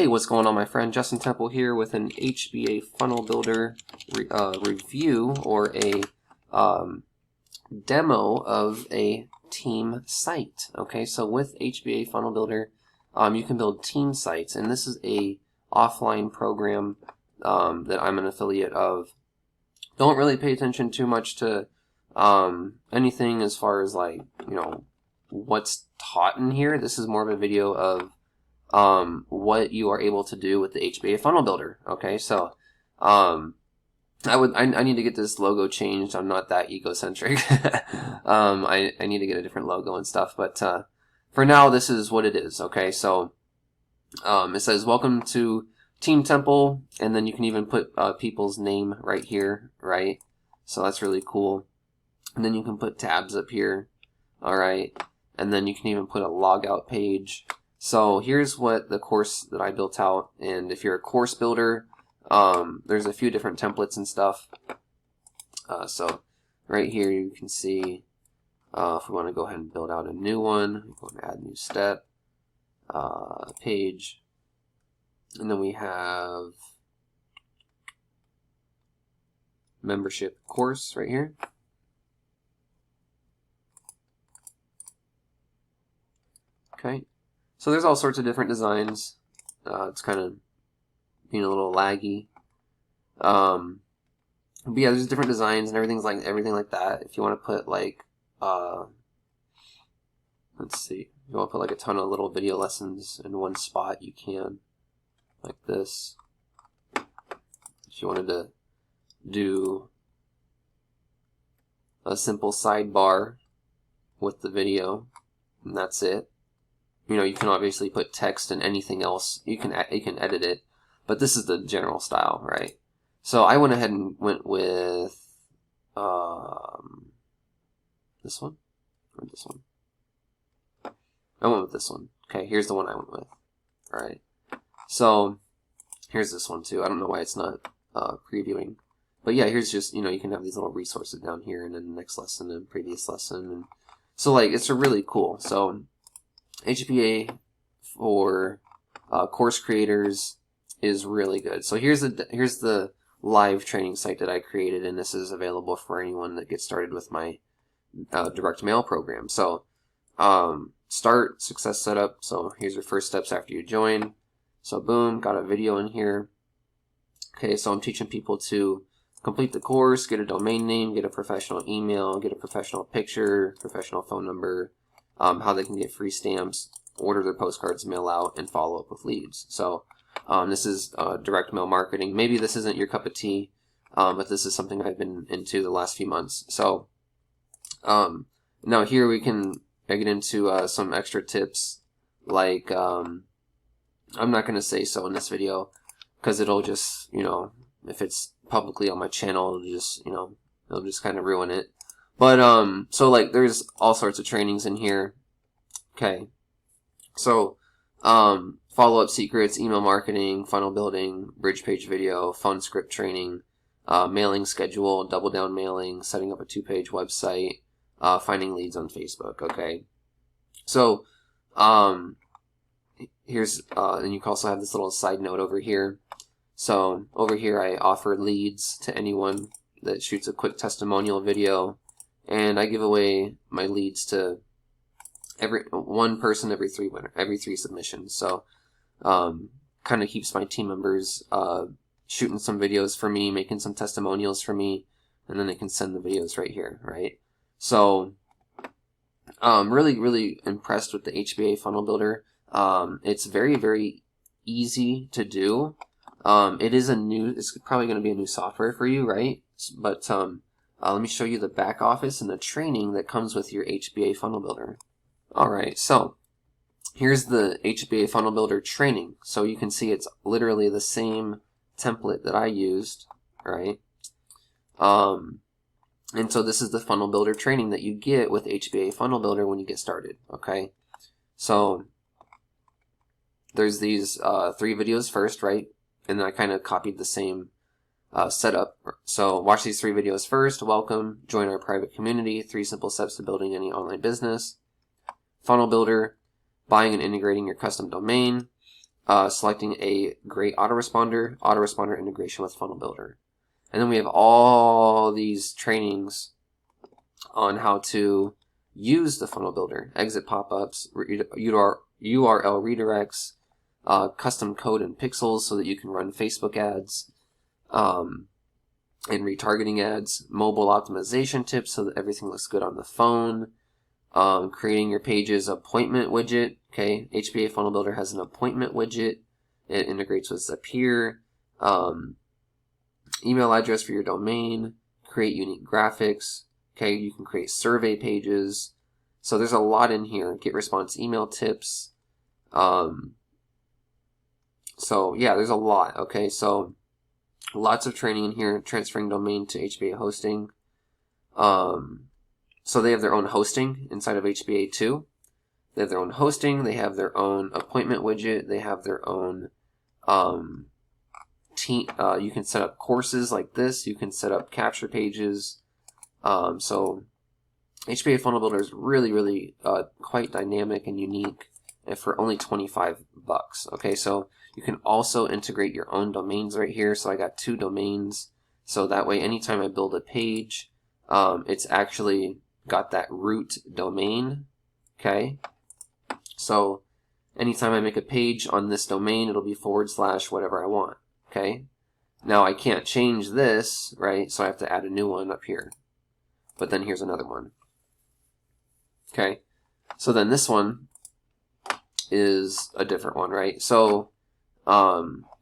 Hey, what's going on, my friend? Justin Temple here with an HBA Funnel Builder review, or a demo of a team site. Okay, so with HBA Funnel Builder, you can build team sites, and this is a offline program that I'm an affiliate of. Don't really pay attention too much to anything as far as, like, what's taught in here. This is more of a video of what you are able to do with the HBA Funnel Builder. Okay, so I need to get this logo changed. I'm not that egocentric. I need to get a different logo and stuff, but for now, this is what it is. Okay, so it says welcome to Team Temple, and then you can even put people's name right here, right? So that's really cool. And then you can put tabs up here, all right? And then you can even put a logout page. So here's what the course that I built out, and if you're a course builder, there's a few different templates and stuff. So right here you can see if we want to go ahead and build out a new one, go and add new step, page, and then we have membership course right here. Okay. So there's all sorts of different designs. It's kind of being a little laggy. But yeah, there's different designs and everything like that. If you want to put like, let's see, if you want to put like a ton of little video lessons in one spot, you can, like this. If you wanted to do a simple sidebar with the video, and that's it. You can obviously put text and anything else. You can edit it, but this is the general style, right? So I went ahead and went with this one or this one. I went with this one. Okay, here's the one I went with. All right. So here's this one too. I don't know why it's not previewing, but yeah, here's just you can have these little resources down here, and then the next lesson and previous lesson, and so like it's really cool. So HBA for course creators is really good. So here's the live training site that I created, and this is available for anyone that gets started with my direct mail program. So start, success setup. So here's your first steps after you join. So boom, got a video in here. Okay, so I'm teaching people to complete the course, get a domain name, get a professional email, get a professional picture, professional phone number, how they can get free stamps, order their postcards, mail out, and follow up with leads. So this is direct mail marketing. Maybe this isn't your cup of tea, but this is something I've been into the last few months. So now here I get into some extra tips, like I'm not going to say so in this video, because it'll just, if it's publicly on my channel, it'll just kind of ruin it. But, so like there's all sorts of trainings in here. Okay. So, follow-up secrets, email marketing, funnel building, bridge page video, phone script training, mailing schedule, double down mailing, setting up a 2-page website, finding leads on Facebook. Okay. So, here's, and you can also have this little side note over here. So over here, I offer leads to anyone that shoots a quick testimonial video. And I give away my leads to one person every 3 submissions. So kind of keeps my team members shooting some videos for me, making some testimonials for me, and then they can send the videos right here, right? So really impressed with the HBA Funnel Builder. It's very, very easy to do. It's probably going to be a new software for you, right? But let me show you the back office and the training that comes with your HBA Funnel Builder. Alright, so here's the HBA Funnel Builder training. So you can see it's literally the same template that I used, right? And so this is the Funnel Builder training that you get with HBA Funnel Builder when you get started, okay? So there's these 3 videos first, right? And then I kind of copied the same setup. So watch these 3 videos first. Welcome, join our private community, 3 simple steps to building any online business. Funnel Builder, buying and integrating your custom domain, selecting a great autoresponder integration with Funnel Builder. And then we have all these trainings on how to use the Funnel Builder, exit pop-ups, URL redirects, custom code and pixels so that you can run Facebook ads, and retargeting ads, mobile optimization tips so that everything looks good on the phone, creating your page's appointment widget. Okay, HBA Funnel Builder has an appointment widget. It integrates with Zapier. Email address for your domain, create unique graphics. Okay, you can create survey pages. So there's a lot in here. Get response email tips. So yeah, there's a lot. Okay, so lots of training in here. Transferring domain to HBA hosting. So they have their own hosting inside of HBA too. They have their own hosting. They have their own appointment widget. They have their own team. You can set up courses like this. You can set up capture pages. So HBA Funnel Builder is really quite dynamic and unique, and for only $25. Okay, so you can also integrate your own domains right here. So I got 2 domains, so that way anytime I build a page, it's actually got that root domain. Okay, so anytime I make a page on this domain, it'll be / whatever I want. Okay, now I can't change this, right? So I have to add a new one up here. But then here's another one. Okay, so then this one is a different one, right? So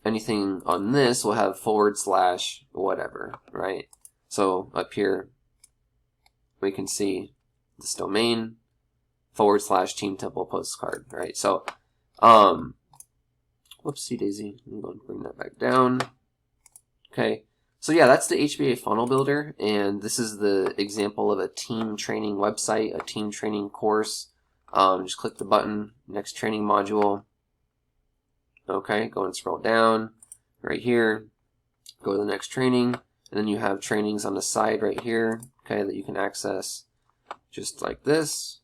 anything on this will have / whatever, right? So up here we can see this domain / team temple postcard, right? So whoopsie daisy, I'm going to bring that back down. Okay, so yeah, that's the HBA Funnel Builder, and this is the example of a team training website, a team training course. Just click the button, next training module. Okay, go and scroll down right here, go to the next training, and then you have trainings on the side right here, okay, that you can access just like this.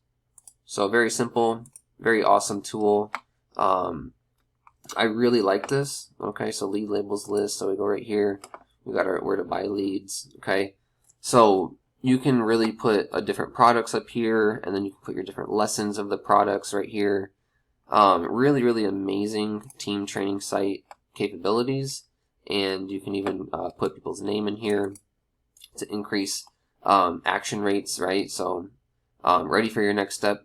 So very simple, very awesome tool. I really like this. Okay, so lead labels list, so we go right here. We got our where to buy leads. Okay, so you can really put different products up here, and then you can put your different lessons of the products right here. Really amazing team training site capabilities, and you can even put people's name in here to increase action rates, right? So ready for your next step,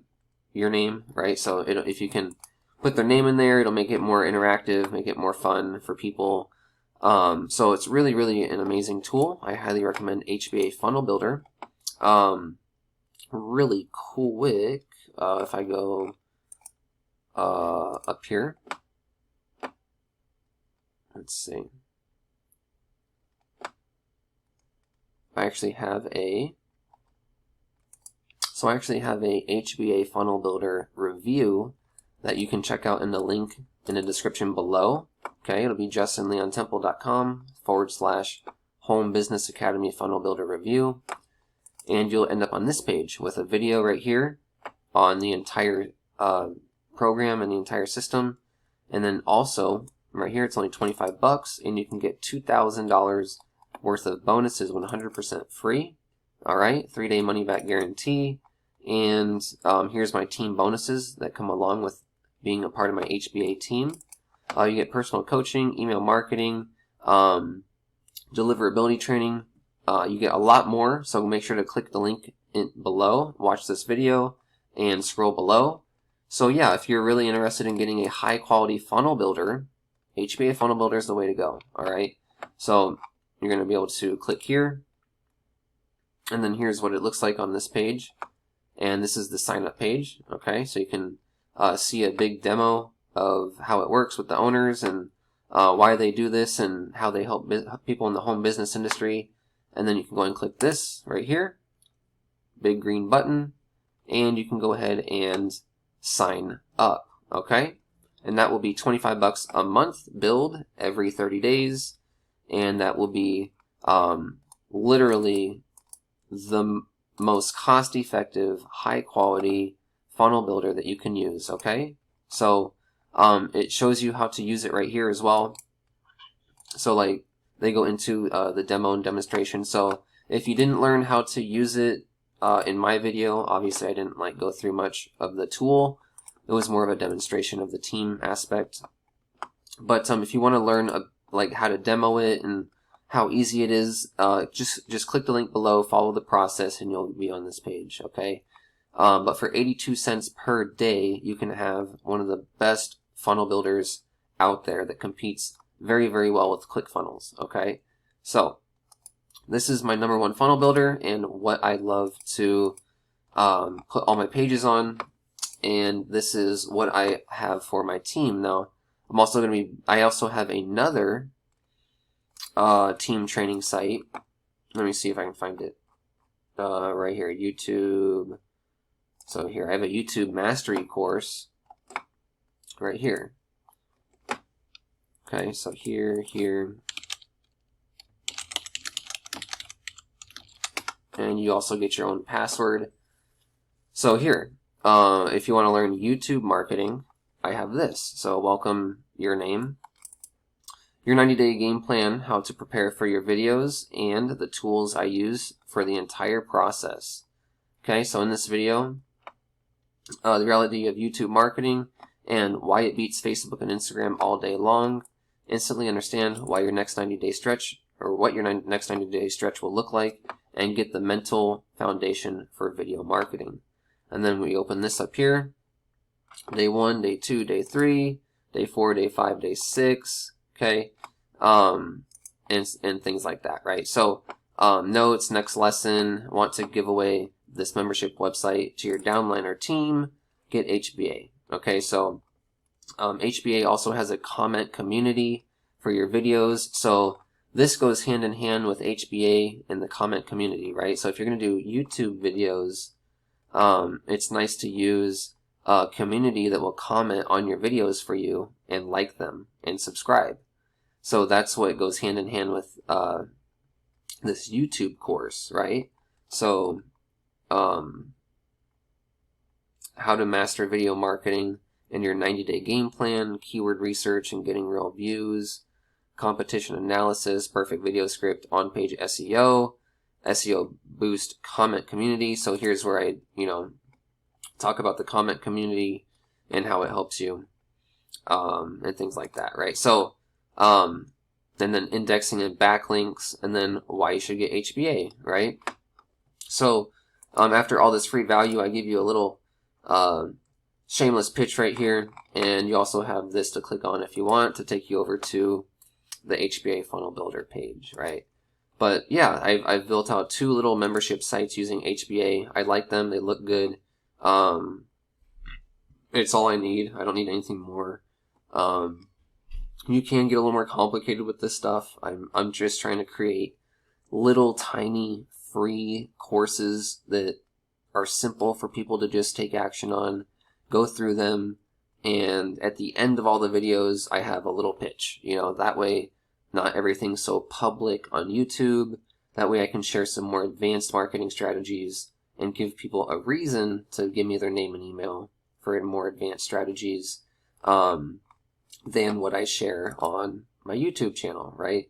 your name, right? So if you can put their name in there, it'll make it more interactive, make it more fun for people. So it's really an amazing tool. I highly recommend HBA Funnel Builder. Really quick, if I go up here, let's see. I actually have a HBA Funnel Builder review that you can check out in the link in the description below. Okay, it'll be justinleontemple.com / Home Business Academy Funnel Builder Review. And you'll end up on this page with a video right here on the entire program and the entire system. And then also, right here, it's only $25, and you can get $2,000 worth of bonuses 100% free. Alright, 3-day money-back guarantee. And here's my team bonuses that come along with being a part of my HBA team. You get personal coaching, email marketing, deliverability training. You get a lot more, so make sure to click the link below, watch this video, and scroll below. So yeah, if you're really interested in getting a high-quality funnel builder, HBA Funnel Builder is the way to go. Alright, so you're going to be able to click here, and then here's what it looks like on this page. And this is the sign-up page. Okay, so you can see a big demo of how it works with the owners and why they do this and how they help people in the home business industry. And then you can go and click this right here, big green button, and you can go ahead and sign up. Okay, and that will be $25 a month, billed every 30 days, and that will be literally the most cost-effective, high-quality funnel builder that you can use. Okay, so It shows you how to use it right here as well. So like they go into the demo and demonstration. So if you didn't learn how to use it in my video, obviously I didn't like go through much of the tool. It was more of a demonstration of the team aspect. But if you want to learn like how to demo it and how easy it is, just click the link below, follow the process, and you'll be on this page. Okay. But for 82 cents per day, you can have one of the best funnel builders out there that competes very, very well with ClickFunnels. Okay, so this is my #1 funnel builder and what I love to put all my pages on, and this is what I have for my team. Now, I also have another team training site. Let me see if I can find it right here, YouTube. So here, I have a YouTube mastery course right here. Okay, so here, and you also get your own password. So here, if you want to learn YouTube marketing, I have this. So welcome your name, your 90-day game plan, how to prepare for your videos, and the tools I use for the entire process. Okay, so in this video, the reality of YouTube marketing and why it beats Facebook and Instagram all day long. Instantly understand why your next 90-day stretch, or what your next 90-day stretch will look like, and get the mental foundation for video marketing. And then we open this up here. Day 1, day 2, day 3, day 4, day 5, day 6. Okay, and things like that, right? So notes, next lesson, want to give away this membership website to your downline or team, get HBA. Okay, so HBA also has a comment community for your videos. So this goes hand in hand with HBA and the comment community, right? So if you're going to do YouTube videos, it's nice to use a community that will comment on your videos for you and like them and subscribe. So that's what goes hand in hand with this YouTube course, right? So how to master video marketing and your 90-day game plan, keyword research and getting real views, competition analysis, perfect video script, on-page SEO, SEO boost, comment community. So here's where I, talk about the comment community and how it helps you, and things like that, right? So, and then indexing and backlinks, and then why you should get HBA, right? So, after all this free value, I give you a little shameless pitch right here, and you also have this to click on if you want to take you over to the HBA funnel builder page, right? But yeah, I've built out 2 little membership sites using HBA. I like them, they look good. It's all I need. I don't need anything more. You can get a little more complicated with this stuff. I'm just trying to create little tiny free courses that are simple for people to just take action on, go through them, and at the end of all the videos I have a little pitch. That way not everything's so public on YouTube. That way I can share some more advanced marketing strategies and give people a reason to give me their name and email for more advanced strategies than what I share on my YouTube channel, right?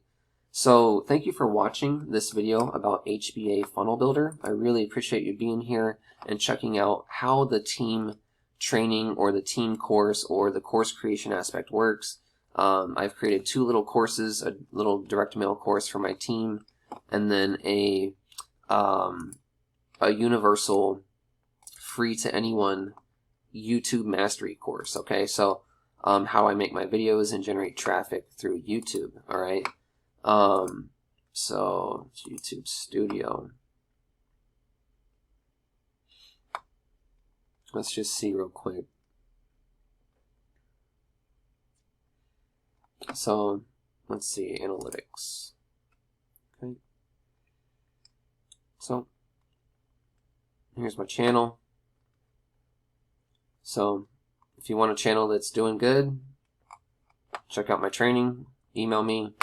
So thank you for watching this video about HBA Funnel Builder. I really appreciate you being here and checking out how the team training or the team course or the course creation aspect works. I've created 2 little courses, a little direct mail course for my team, and then a universal free to anyone YouTube mastery course. Okay, so how I make my videos and generate traffic through YouTube. All right. So it's YouTube Studio. Let's just see real quick. So let's see, analytics. Okay. So here's my channel. So if you want a channel that's doing good, check out my training, email me.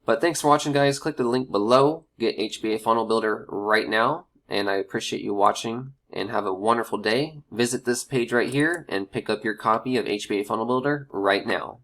But thanks for watching, guys. Click the link below. Get HBA Funnel Builder right now. And I appreciate you watching. and have a wonderful day. Visit this page right here and pick up your copy of HBA Funnel Builder right now.